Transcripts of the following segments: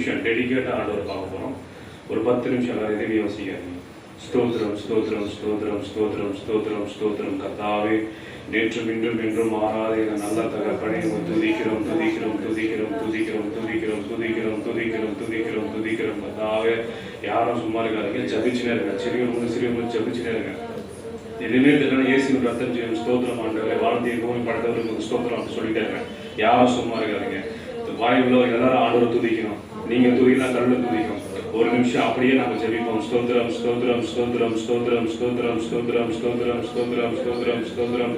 நிமிஷம் டெடிகேட்டாக ஆண்டவர் பார்க்க போகிறோம். ஒரு 10 நிமிஷம் வேறு எதுவும் யோசிக்காதீங்க. ஸ்தோத்திரம் ஸ்தோத்திரம் ஸ்தோத்திரம் ஸ்தோத்திரம் ஸ்தோத்திரம் ஸ்தோத்திரம். கர்த்தாவே, நேற்றும் இன்றும் என்றும் மாறாத எங்கள் நல்ல தகப்பனே, துதிக்கிறோம் துதிக்கிறோம் துதிக்கிறோம் துதிக்கிறோம் துதிக்கிறோம் துதிக்கிறோம் துதிக்கிறோம் துதிக்கிறோம் துதிக்கிறோம். கர்த்தாவே, யாரும் சும்மா இருக்காதீங்க, ஜபிச்சுனே இருங்க. சிறியவங்க ஜபிச்சுனே இருங்க. எதுவுமே தெரியல, இயேசுவின் ரத்தம் செய்யும் ஸ்தோத்திரம் ஆண்டவரே, வாழ்க்கையை பூமி படைத்தவருக்கு ஸ்தோத்திரம் அப்படின்னு சொல்லிட்டே இருக்கேன். யாரும் சும்மா இருக்காதீங்க. வாய் உள்ளவர் எல்லாரும் ஆண்டவரை துதிக்கணும். நீங்க துதிக்கலாம், கடவுளை துதிக்கணும். ஒரு நிமிஷம் அப்படியே நம்ம ஜெபிப்போம். ஸ்தோத்திரம் ஸ்தோத்திரம் ஸ்தோத்திரம் ஸ்தோத்திரம் ஸ்தோத்திரம் ஸ்தோத்திரம் ஸ்தோத்திரம் ஸ்தோத்திரம் ஸ்தோத்திரம் ஸ்தோத்திரம்.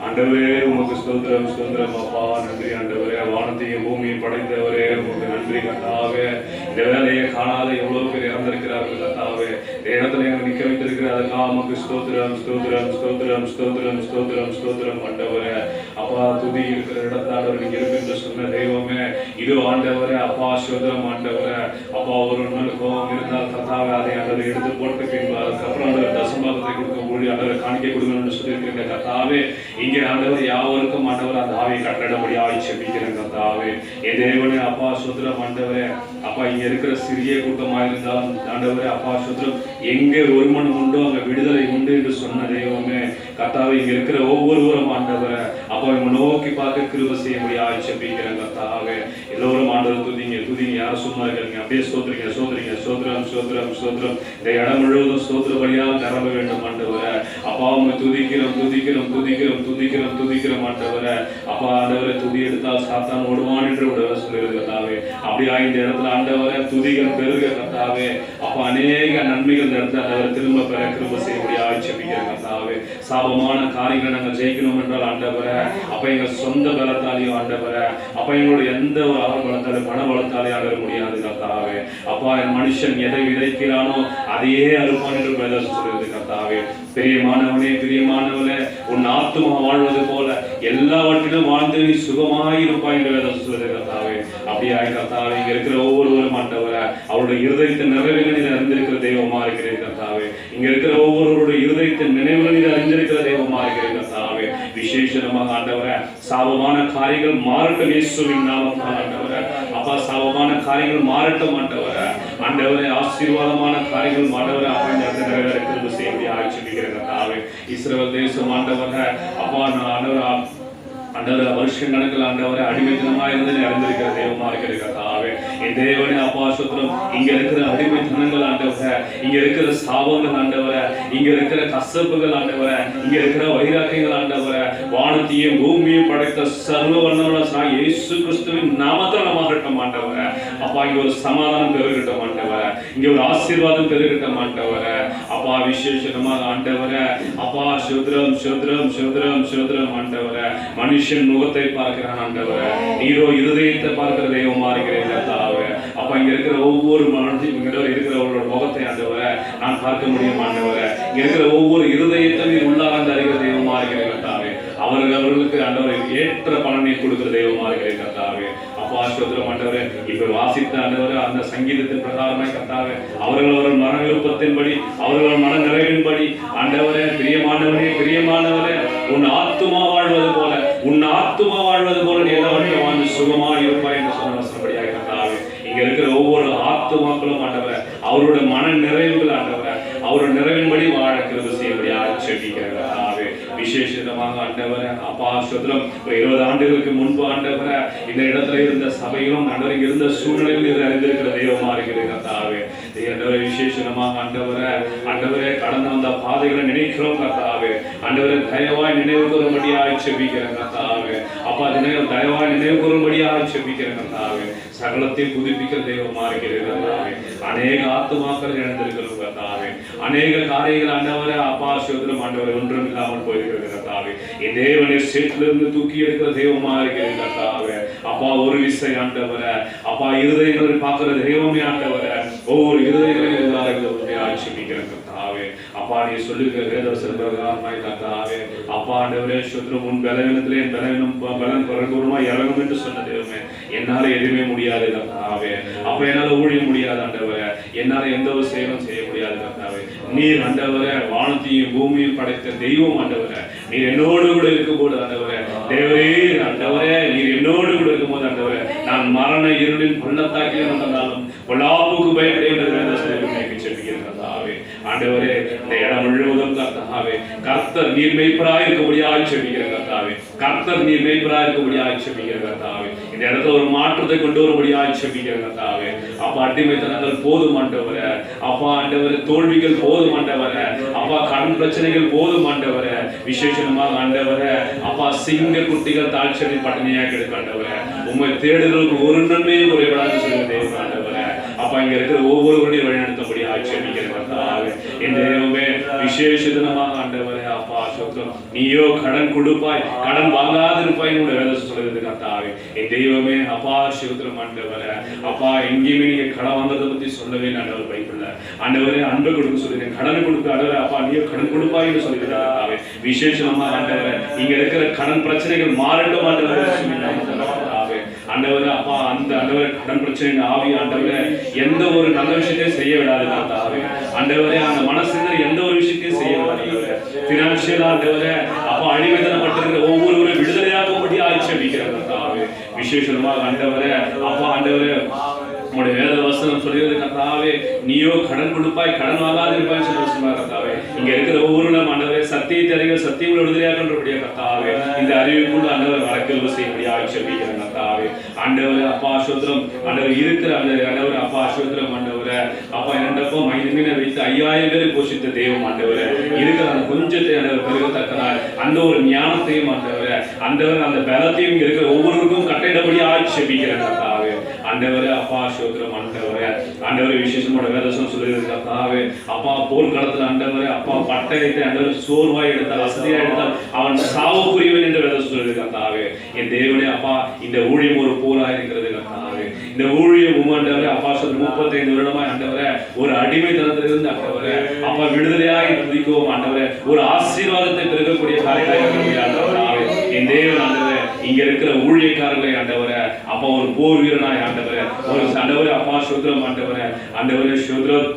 ஆண்டவரே, உமக்கு ஸ்தோத்திரம் ஸ்தோத்திரம். அப்பா, நன்றி ஆண்டவரே. வானத்தையும் பூமியும் படைத்தவரே, உமக்கு நன்றி. கர்த்தாவே, இந்த வேலையை காணாத எவ்வளவு பேர் இறந்திருக்கிறார்கள். கர்த்தாவே, இந்த இடத்துல எங்க நிக்க வைத்திருக்கிற அதுக்காக உமக்கு ஸ்தோத்திரம் ஸ்தோத்திரம் ஸ்தோத்திரம் ஸ்தோத்திரம் ஸ்தோத்திரம் ஸ்தோத்திரம். ஆண்டவரே, அப்பா, துதி இருக்கிற இடத்தால் நீங்க இருக்கு சொன்ன தெய்வமே, இது ஆண்டவரே. அப்பா, ஸ்தோத்திரம் ஆண்டவரே. அப்பா, ஒரு நாள் கோபம் இருந்தால் கர்த்தாவே அதை அதை எடுத்து போட்டு பின்பு அதுக்கப்புறம் அந்த தசம்பாகத்தை கொடுக்க முடியும், அதை காணிக்கை கொடுக்கணும்னு சொல்லியிருக்கிறீங்க. கர்த்தாவே, இங்கே ஆண்டவர் யாவருக்கும் ஆண்டவர் அந்த ஆவியை கட்டடப்படியாக செபிக்கிறேன். கர்த்தாவே, என் தேவனே, அப்பா ஸ்தோத்திரம் ஆண்டவரே. அப்பா, இங்க இருக்கிற சிறிய கூட்டமாக இருந்தாலும் ஆண்டவரே, அப்பா ஸ்தோத்திரம், எங்கே ஒரு மனம் உண்டோ அங்கே விடுதலை உண்டு என்று சொன்ன தெய்வமே. கர்த்தாவே, இங்க இருக்கிற ஒவ்வொருவரும் ஆண்டவரை அப்பா இவங்க நோக்கி பார்க்க கிருபை செய்ய முடியாது செபிக்கிறேன். கர்த்தாவே, எல்லோரும் ஆண்டவர் துதிங்க துதிங்க. யாரும் சும்மா இருக்காங்க, அப்படியே ஸ்தோத்திரிங்க ஸ்தோத்திரிங்க. ஸ்தோத்திரம் ஸ்தோத்திரம் ஸ்தோத்திரம். இந்த இடம் முழுவதும் ஸ்தோத்திரபடியாக நிரம்ப வேண்டும் ஆண்டவரை. அப்பா, அவங்க துதிக்கிறோம் துதிக்கிறோம் துதிக்கிறோம் துதிக்கிறோம் துதிக்கிறோம் ஆண்டவரை. அப்பா, ஆண்டவரை துதி எடுத்தால் சாத்தான் ஓடுவான் என்று விட சொல்லுகிறது. கர்த்தாவே, அப்படியா இந்த இடத்துல ஆண்டவரை துதிகள் பெருக. கர்த்தாவே, அப்பா, அநேக நன்மைகள் இந்த இடத்துல ஆண்டவரை திரும்ப பெற கிருபை செய்ய முடியாது செபிக்கிறேன். கர்த்தாவே, சாபமான காரியங்களை நாங்கள் ஜெயிக்கணும் என்றால் ஆண்டவரை, அப்ப எங்க சொந்த பலத்தாலையும் ஆண்டவரை, அப்ப எங்களோட எந்த ஒரு ஆள் பலத்தாலும் பண பலத்தாலே ஆட முடியாது. கர்த்தாவே, அப்பா, மனுஷன் எதை விதைக்கிறானோ அதையே அறுப்பான் என்று வேதம் சொல்லுது. கர்த்தாவே, பிரியமானவனே பிரியமானவனே, உன் ஆத்துமா வாழ்வது போல எல்லாவற்றிலும் வாழ்ந்து நீ சுகமாயிருப்பாய் என்று வேதம் சொல்லுது. கர்த்தாவே, அப்படியாய் கர்த்தாவே, இங்க இருக்கிற ஒவ்வொருவரும் ஆண்டவரை அவருடைய இருதயத்தின் நிறைவுகளில் அறிந்திருக்கிற தெய்வமா இருக்கிறேன். கர்த்தாவே, இங்க இருக்கிற ஒவ்வொருவருடைய இருதயத்தின் நினைவுகளில் அறிந்திருக்கிற தெய்வமா இருக்கிறேன். கர்த்தாவே, விசேஷமாக ஆண்டவரை, சாபமான காரியங்கள் மாறட்டும் இயேசுவின் நாமத்தில் ஆண்டவரை. அப்பா, சாபமான காரியங்கள் மாறட்டும் ஆண்டவரை. ஆண்டவரை, ஆசீர்வாதமான காரியங்கள் ஆண்டவரை அப்பா இந்த இடத்துல நிறைவேற கிருபை செய்ய முடியாது செபிக்கிறேன். கர்த்தாவே, இஸ்ரவேல் தேசம் ஆண்டவரை, அப்பா நான் ஆண்டவரை வருஷம் கணக்கில் ஆண்டவரை அடிமைத்தனமா இருந்து அறிந்திருக்கிற தெய்வமா இருக்கிற. கர்த்தாவே, என் தேவனே, அப்பா ஸ்தோத்திரம், இங்க இருக்கிற அடிமைத்தனங்கள் ஆண்டவரை, இங்க இருக்கிற சாபங்கள் ஆண்டவரை, இங்க இருக்கிற கசப்புகள் ஆண்டவரை, இங்க இருக்கிற வைராக்கியங்கள் ஆண்டவரை, வானத்தையும் பூமியும் படைத்த சர்வ வல்லவரான இயேசு கிறிஸ்துவின் நாமத்தில் மாறட்டும் ஆண்டவரை. அப்பா, இங்க ஒரு சமாதானம் பெருகட்டும் ஆண்டவரை, இங்க ஒரு ஆசீர்வாதம் பெருகட்டும் ஆண்டவரை. அப்பா, விசேஷமாக ஆண்டவரை, அப்பா ஸ்தோத்திரம் ஸ்தோத்திரம் ஸ்தோத்திரம் ஸ்தோத்திரம் ஆண்டவரை. மனுஷன் முகத்தை பார்க்கிறான் ஆண்டவரை, நீரோ இருதயத்தை பார்க்கிற தெய்வமா இருக்கிறேன். கர்த்தாவே, அப்ப இங்க இருக்கிற ஒவ்வொரு மனுஷன் இருக்கிறவங்களோட முகத்தை ஆண்டவரை நான் பார்க்க முடியும் ஆண்டவரை. இங்க இருக்கிற ஒவ்வொரு இருதயத்தையும் நீர் உள்ளார்ந்து அறிகிற தெய்வமா இருக்கிறேன். கர்த்தாவே, அவர்களுக்கு ஆண்டவரை ஏற்ற பலனை கொடுக்கிற தெய்வமா இருக்கிறேன். கர்த்தாவே, அப்பா ஸ்தோத்திரம் ஆண்டவரே. இப்ப வாசித்த ஆண்டவரே அந்த சங்கீதத்தின் பிரகாரமாய் கர்த்தாவே, அவர்கள் மன விருப்பத்தின்படி அவர்கள் மன நிறைவின்படி ஆண்டவரே, பிரியமானவனே பிரியமானவரே, உன் ஆத்துமா வாழ்வது போல உன் ஆத்துமா வாழ்வது போல நீ எல்லாவற்றையும் வாழ்ந்து சுகமா இருப்பாய் என்று சொன்ன வசனப்படியாக கர்த்தாவே, இங்க இருக்கிற ஒவ்வொரு ஆத்துமாக்களும் ஆண்டவரை அவருடைய மன நிறைவுகள் ஆண்டவரை அவருடைய நிறைவின்படி வாழ கிருபை செய்யபடியாக செபிக்கிறேன். கர்த்தாவே, விசேஷமாக ஆண்டவரை, அப்பா ஸ்தோத்திரம், 20 ஆண்டுகளுக்கு முன்பு ஆண்டவரை இந்த இடத்துல இருந்த சபையிலும் ஆண்டவரை இருந்த சூழ்நிலையில் அறிந்திருக்கிற தெய்வமா இருக்கிறது. கர்த்தாவே, விசேஷமாக ஆண்டவரே கடந்து வந்த பாதைகளை நினைக்கிறோம். கர்த்தாவே, ஆண்டவரை தயவாய் நினைவு கூறும்படியாக செபிக்கிறேன். கர்த்தாவே, அப்பா தயவாய் நினைவு கூறும்படியாக செபிக்கிறேன். கர்த்தாவே, சகலத்தையும் புதுப்பிக்கிற தெய்வமா இருக்கிறது. கர்த்தாவே, அநேக ஆத்துமாக்கள் இழந்திருக்கிறோம். கர்த்தாவே, அநேக காரியங்கள் ஆண்டவரை, அப்பா ஸ்தோத்திரம் ஆண்டவரை ஒன்றும் இல்லாமல் போயிருக்கிறது. கர்த்தாவே, என் தேவனை சேற்றிலிருந்து தூக்கி எடுக்கிற தெய்வமா இருக்கிறது. கர்த்தாவே, அப்பா ஒரு விசை ஆண்டவரை, அப்பா இருதயங்களை பார்க்கிற தெய்வமே ஆண்டவரை, ஒவ்வொரு இருதயங்களையும் ஆட்சிப்பிக்கிறேன். கர்த்தாவே, அப்பா நீ சொல்லுகிற வேதவசன பிரகாரமாய் கர்த்தாவே, அப்பா ஆண்டவரே ஸ்தோத்திரம், உன் பலவீனத்திலே என் பலவீனம் பலன் பரகூரமாய் இறங்கும் என்று சொன்ன தெய்வமே, என்னால எதுவுமே முடியாது. கர்த்தாவே, அப்ப என்னால ஊழிய முடியாது ஆண்டவரே, என்னால எந்த ஒரு செயலும் செய்ய முடியாது. கர்த்தாவே, நீர் ஆண்டவரே வானத்தையும் பூமியும் படைத்த தெய்வம் ஆண்டவரே, நீர் என்னோடு கூட இருக்கும் போது ஆண்டவரே, தேவரே ஆண்டவரே, நீர் என்னோடு கூட இருக்கும் போது ஆண்டவரே, நான் மரண இருளின் பள்ளத்தாக்கில் நடந்தாலும் பொல்லாப்புக்கு பயப்படைய செபிக்கிறேன் கர்த்தாவே. ஆண்டவரே, இந்த இடம் முழுவதும் கர்த்தாவே, கர்த்தர் நீர் மேய்ப்பராய் இருக்கபடியாய் செபிக்கிறேன் கர்த்தாவே. கர்த்தர் நீர் மேய்ப்பராய் இருக்கபடியாய் செபிக்கிறேன் கர்த்தாவே. இந்த இடத்துல ஒரு மாற்றத்தை கொண்டு வரும்படியாய் செபிக்கிறேன் கர்த்தாவே. அப்பா, அடிமைத்தனங்கள் போதும் ஆண்டவரே. அப்பா ஆண்டவரே, தோல்விகள் போதும் ஆண்டவரே. அப்பா, கடன் பிரச்சனைகள் போதும் ஆண்டவரே. விசேஷமாக ஆண்டவரே, அப்பா, சிங்க குட்டிகள் தாழ்ச்சடி பட்டணியாக கிடக்க ஆண்டவரே. உண்மை தேடுதலுக்கு ஒரு நன்மையும் குறைபடாது சொல்லுங்க தேவன் ஆண்டவரே. அப்பா, இங்க இருக்கிற ஒவ்வொருவருடைய வழிநடத்தபடி ஆட்சேபிக்கிறேன் கர்த்தாவே. என் தெய்வமே, விசேஷ தினமாக ஆண்டவரே, அப்பா சொந்தம் நீயோ கடன் கொடுப்பாய், கடன் வாங்காதிருப்பாய் என்னோட வேலை சொல்றது கர்த்தாவே. என் தெய்வமே, அப்பா சிவத்திரம் ஆண்டவரே. அப்பா, எங்கேயுமே நீங்க கடன் வாங்குறத பத்தி சொல்லவே ஆண்டவர் பைபிள்ல. ஆண்டவரே, அன்பு கொடுக்க சொல்லுங்க, கடன் கொடுக்க ஆண்டவரே. அப்பா, நீயோ கடன் கொடுப்பாய் என்று சொல்லுகிறது கர்த்தாவே. விசேஷமா ஆண்டவரே, இங்க இருக்கிற கடன் பிரச்சனைகள் மாறட்டும் ஆண்டவரே. ஆண்டவரே, அப்பா, அந்த ஆண்டவரே கடன் பிரச்சனை ஆவி ஆண்டவரே எந்த ஒரு நல்ல விஷயத்தையும் செய்ய விடாது கர்த்தாவே. ஆண்டவரே, அந்த மனசுல எந்த ஒரு விஷயத்தையும் செய்ய விடாது. பினான்சியலா ஆண்டவரே, அப்பா, அடிமைத்தனப்பட்டிருக்கிற ஒவ்வொருவரும் விடுதலையாகும்படி ஆட்சேபிக்கிறார் கர்த்தாவே. விசேஷமாக ஆண்டவரே, அப்பா ஆண்டவரே, உங்களுடைய வேத வசனம் சொல்கிறது கர்த்தாவே, நீயோ கடன் கொடுப்பாய், கடன் வாங்காதிருப்பாய் சொல்லுவார் கர்த்தாவே. இங்க இருக்கிற ஒவ்வொரு நம்ம ஆண்டவரே சத்தியத்தை அறிஞர் சத்தியங்களை விடுதலையாகன்றபடியா கர்த்தாவே. இந்த அறிவுக்குள்ள ஆண்டவர் வழக்கல் செய்யபடியா ஆட்சேபிக்கிற கர்த்தாவே. ஆண்டவரே, அப்பா சோத்திரம் ஆண்டவர் இருக்கிற அந்த ஆண்டவர் அப்பா சோத்திரம் ஆண்டவரே. அப்பா, இரண்டப்போ 5 மீனை வைத்து 5000 பேரை போஷித்த தெய்வம் ஆண்டவரே. இருக்கிற அந்த கொஞ்சத்தை ஆண்டவர் பெருகத்தக்கதால் அந்த ஒரு ஞானத்தையும் ஆண்டவரே, ஆண்டவர் அந்த பலத்தையும் இங்க இருக்கிற ஒவ்வொருவருக்கும் கட்டையிடபடியா ஆட்சேபிக்கிற கர்த்தாவே. ஆண்டவரே, அப்பா சோத்திரம் ஆண்டவரே. ஆண்டவரே, விசேஷமான வேதசம் சொல்லுகிறது கர்த்தாவே. அப்பா, போர்க்களத்தில் ஆண்டவரே, அப்பா பட்டயத்தை ஆண்டவர் சோர்வாய் எடுத்தால், வசதியா எடுத்தால் அவன் சாவுக்குரியவன் என்று வேதசம் சொல்லுகிறது கர்த்தாவே. என் தேவனே, அப்பா, இந்த ஊழியம் ஒரு போராக இருக்கிறது கர்த்தாவே. இந்த ஊழியம் ஆண்டவரே, அப்பா சொல்ற 35 வருடமாய் ஆண்டவரே ஒரு அடிமைத்தனத்திலிருந்து ஆண்டவரே அப்பா விடுதலையாய் துதிக்கவும் ஆண்டவரே ஒரு ஆசீர்வாதத்தை பெருகக்கூடிய காரியங்களை ஆண்டவரே. என் தேவன் ஆண்டவரே, இங்க இருக்கிற ஊழியக்காரர்களை ஆண்டவரே, அப்பா ஒரு போர் வீரனாய் ஆண்டவரே, ஒரு ஆண்டவரே அப்பா சுத்திரம் ஆண்டவரே, ஆண்டவரே சுத்திரம்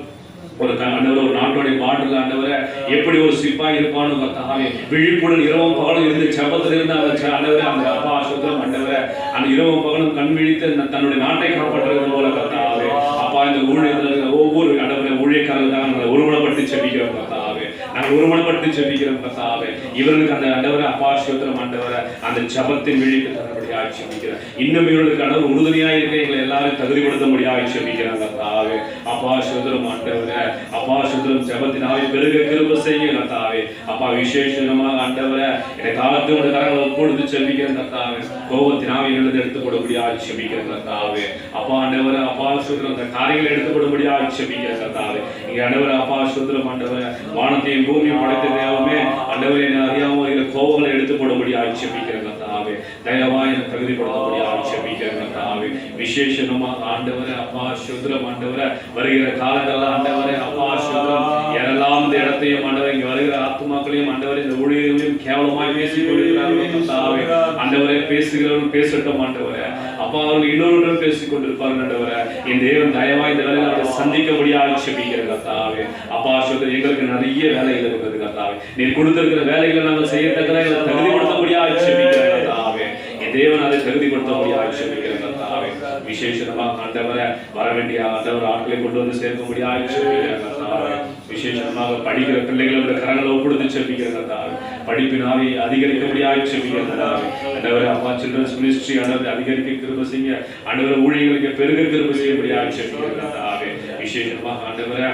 ஒரு ஆண்டவர் ஒரு நாட்டோடைய பாடல் ஆண்டவரை எப்படி ஒரு சிப்பாய் இருப்பானு கர்த்தாவே. விழிப்புடன் இரவும் பகலும் இருந்து செபத்தில் இருந்து ஆண்டவரே அந்த அப்பா சுத்திரம் ஆண்டவரை அந்த இரவும் பகலும் கண் விழித்து தன்னுடைய நாட்டை காப்பாற்றுறது போல கர்த்தாவே. அப்பா, இந்த ஊழியர்கள் ஒவ்வொரு ஆண்டவரை ஊழியக்காரர்கள் நாங்கள் ஒருமனப்பட்டு செபிக்கிறோம் கர்த்தாவே. நாங்கள் ஒருமனப்பட்டு செபிக்கிறோம் கர்த்தாவே. இவர்களுக்கு அந்த ஆண்டவரை அப்பா சுத்திரம் ஆண்டவரை அந்த ஜபத்தின் விழிப்பு தரபடியாக செபிக்கிறேன். இன்னும் இவர்களுக்கு ஆண்டவர் உறுதுணையாக இருக்க எங்களை எல்லாரும் தகுதிப்படுத்த முடியாது செபிக்கிறேன் கர்த்தாவே. அப்பா சுத்திரம் ஆண்டவரை, அப்பா சுத்திரம் ஜபத்தினாவே பெருக கிருபை செய்ய கர்த்தாவே. அப்பா, விசேஷமாக ஆண்டவரை என்னை காலத்தோட கரங்களை ஒப்புடுத்து செபிக்கிறேன் கர்த்தாவே. கோபத்தினாவே எழுதி எடுத்துக்கொடுபடியாக செபிக்கிறேன் கர்த்தாவே. அப்பா ஆண்டவரை, அப்பா சுத்திரம் அந்த காரியங்களை எடுத்துக்கொடுபடியாக செபிக்கிறேன் கர்த்தாவே. இங்க ஆண்டவரை அப்பா சுத்திரம் ஆண்டவரை வானத்தையும் பூமியும் படைத்த தேவமே ஆண்டவரை அறியாமல் இருக்கிற கோபங்களை எடுத்துக்கொடுபடியாக செபிக்கிறேன் கர்த்தாவே. தயவாய் என்னை தகுதிப்படுத்தபடியாக செபிக்கிறேன் கர்த்தாவே. விசேஷமாக ஆண்டவரை அப்பா சுத்திரம் ஆண்டவரை வருகிற காலங்கள் ஆண்டவரை அப்பா சுத்திரம் யாரெல்லாம் இந்த இடத்தையும் ஆண்டவரை இங்க வருகிற ஆத்துமாக்களையும் ஆண்டவரை இந்த ஊழியர்களையும் கேவலமாய் பேசிக் கொண்டிருக்கிறார்கள் கர்த்தாவே. ஆண்டவரை பேசுகிறவர்கள் பேசட்டும் ஆண்டவரை. அப்பா, அவர்கள் இன்னொருடன் பேசிக் கொண்டிருப்பார்கள் ஆண்டவரை. என் தேவன் தயவாய் இந்த வேலையை அவரை சந்திக்கபடியாக செபிக்கிற கர்த்தாவே. அப்பா சுத்திரம் எங்களுக்கு நிறைய வேலைகள் இருக்கிறது கர்த்தாவே. நீர் கொடுத்திருக்கிற வேலைகளை நாங்கள் செய்யத்தக்கதாக எங்களை தகுதிப்படுத்தபடியாக செபிக்கிற கர்த்தாவே. என் தேவன் அதை தகுதிப்படுத்தபடியாக செபிக்கிற கர்த்தாவே. விசேஷமாக ஆண்டவரை வர வேண்டிய ஆண்டவர் ஆட்களை கொண்டு வந்து சேர்க்கும்படியாக செபிக்கிற கர்த்தாவே. விசேஷமாக படிக்கிற பிள்ளைகளோட கரங்களை ஒப்புடுத்து செபிக்கிற கர்த்தாவே. படிப்பினாவை அதிகரிக்கபடியாக செபிக்கிற கர்த்தாவே. ஆண்டவரே அப்பா சில்ட்ரன்ஸ் மினிஸ்ட்ரி ஆண்டவரை அதிகரிக்க கிருபை செய்ய, ஆண்டவரை ஊழியர்களுக்கு பெருக கிருபை செய்யபடியாக செபிக்கிற கர்த்தாவே. விசேஷமாக ஆண்டவரை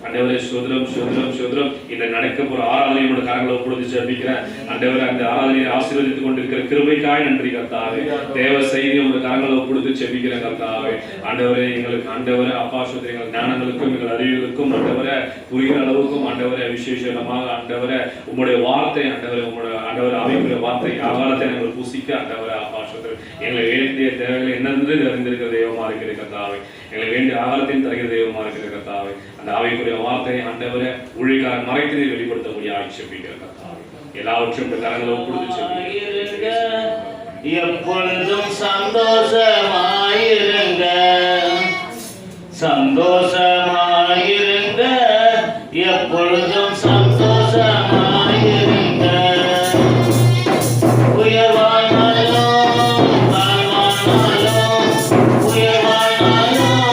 ஆண்டவரே சோதரம் சோதரம் சோதரம் இந்த நடக்க போற ஆராதனையோட கரங்களை ஒப்புடுத்து ஜெபிக்கிறேன் ஆண்டவரே. அந்த ஆராதனையை ஆசீர்வதித்துக் கொண்டிருக்கிற கிருபைக்காய் நன்றி கர்த்தாவே. தேவ செய்தி உங்க கரங்களை ஒப்புடுத்து ஜெபிக்கிறேன் கர்த்தாவே. ஆண்டவரே, எங்களுக்கு ஆண்டவரே அப்பா சுத்திரம் எங்கள் ஞானங்களுக்கும் எங்கள் அறிவுகளுக்கும் ஆண்டவரே புரிகிற அளவுக்கும் ஆண்டவரே விசேஷமாக ஆண்டவரே உங்களுடைய வார்த்தை ஆண்டவரே உங்களுடைய ஆண்டவரை அமைப்புற வார்த்தை ஆகாரத்தை நாங்கள் புசிக்க ஆண்டவரே அப்பா சுத்திரம் எங்களை வேண்டிய தேவைகளை என்னென்று அறிந்திருக்கிற தெய்வமா இருக்கிற கர்த்தாவே. எங்களை வேண்டிய ஆகாரத்தையும் தருகிற தெய்வமா இருக்கிற கர்த்தாவே. அந்த ஆவிக்குரிய வார்த்தையை ஆண்டவரை ஊழியக்காரன் மறைத்ததை வெளிப்படுத்த முடியாது செபிக்கிற கர்த்தாவே. எல்லாவற்றையும் கரங்களை ஒப்புடுத்து செபிக்கிறேன். எப்பொழுதும் சந்தோஷமாயிருங்க, சந்தோஷமாயிருங்க, எப்பொழுதும் சந்தோஷமாயிருங்க. உயர்வானாலும் தாழ்வானாலும், உயர்வானாலும்